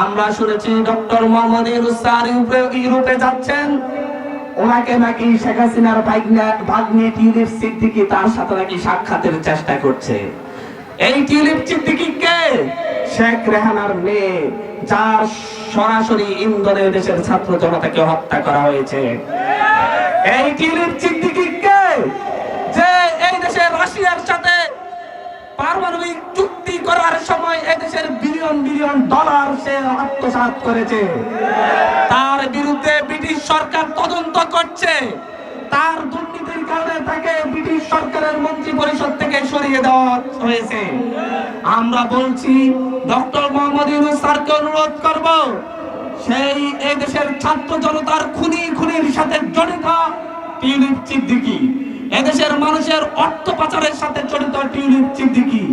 আমরা শুনেছি doctor Mohammad Yunus sir ইউরোপে যাচ্ছেন, ওনাকে নাকি শেখ হাসিনার ভাগ্নি টিউলিপ সিদ্দিকী তার সাথে নাকি সাক্ষাতের চেষ্টা করছে। এই টিউলিপ সিদ্দিকী কে? শেখ রেহানার মেয়ে, যার সরাসরি ইন্ধনে দেশের ছাত্র জনতাকে হত্যা করা হয়েছে। এই টিউলিপ সিদ্দিকী কে? যে এই দেশের রাশিয়ার সাথে পারমাণবিক চুক্তি করার সময় এদেশের বিলিয়ন বিলিয়ন ডলার সে আত্মসাৎ করেছে। তার বিরুদ্ধে ব্রিটিশ সরকার তদন্ত করছে। তার দুর্নীতির কারণে তাকে ব্রিটিশ সরকারের মন্ত্রী পরিষদ থেকে সরিয়ে দেওয়া হয়েছে। আমরা বলছি ডক্টর মোহাম্মদ ইউনূস স্যারকে অনুরোধ করব, সেই এই দেশের ছাত্র জনতার খুনির সাথে জড়িত টিউলিপ সিদ্দিকী, এদেশের মানুষের অর্থ পাচারের সাথে জড়িত টিউলিপ সিদ্দিকী,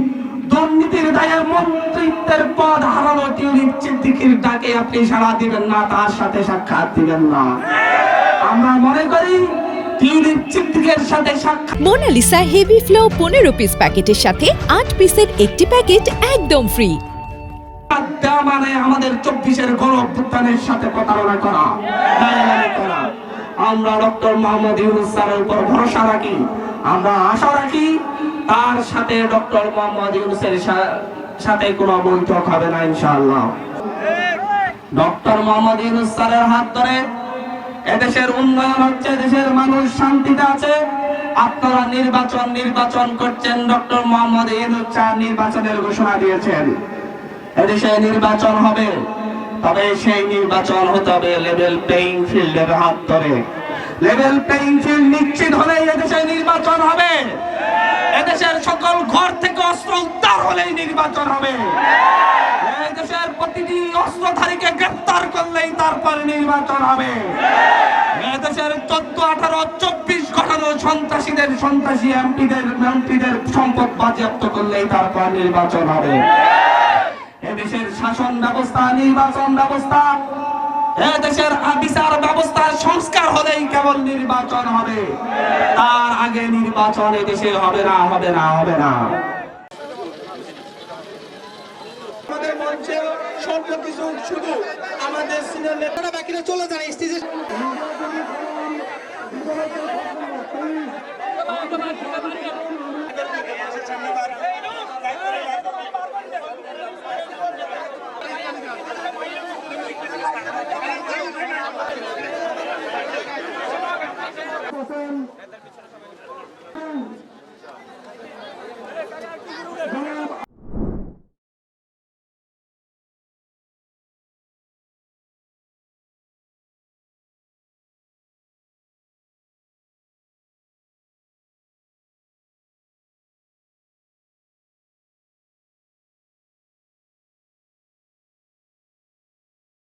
দুর্নীতির দায়ে মন্ত্রিত্বের পদ হারানো টিউলিপ সিদ্দিকীর ডাকে আপনি সাড়া দিবেন না, তার সাথে সাক্ষাৎ দিবেন না। আমরা মনে করি টিউলিপ সিদ্দিকীর সাথে সাক্ষাৎ। মোনালিসা হেভি ফ্লো 15 পিস প্যাকেটের সাথে 8 পিসের একটি প্যাকেট একদম ফ্রি। মানে আমাদের 24-এর গণঅভ্যুত্থানের সাথে প্রতারণা করা। আমরা ডক্টর মোহাম্মদ ইউনূস স্যারের উপর ভরসা রাখি, আমরা আশা রাখি তার সাথে ডক্টর মোহাম্মদ ইউনূসের সাথে কোনো বৈঠক হবে না ইনশাআল্লাহ। ডক্টর মোহাম্মদ ইউনূস স্যারের হাত ধরে এদেশের উন্নয়ন হচ্ছে, দেশের মানুষ শান্তিতে আছে। আপনারা নির্বাচন করছেন, ডক্টর মোহাম্মদ ইউনূস স্যার নির্বাচনের ঘোষণা দিয়েছেন। এদেশে নির্বাচন হবে, তবে সেই নির্বাচন হতে হবে লেভেল প্লেইং ফিল্ডের হাত ধরে। লেভেল প্লেইং ফিল্ড নিশ্চিত হলে এদেশে নির্বাচন হবে। এদেশের সকল ঘর থেকে অস্ত্র উদ্ধার হলেই নির্বাচন হবে। এদেশের প্রতিটি অস্ত্রধারীকে গ্রেফতার করলেই তারপর নির্বাচন হবে। এদেশের 14, 18, 24 ঘটানো সন্ত্রাসী এমপিদের সম্পদ বাজেয়াপ্ত করলেই তারপর নির্বাচন হবে। এদেশের শাসন ব্যবস্থা, নির্বাচন ব্যবস্থা, এদেশের বিচার ব্যবস্থার সংস্কার হলেই কেবল নির্বাচন হবে। তার আগে নির্বাচন এদেশে হবে না। আমাদের মঞ্চে স্বল্প কিছু শুধু আমাদের সিনিয়র নেতারা বাকিরা চলে যান স্টেজে।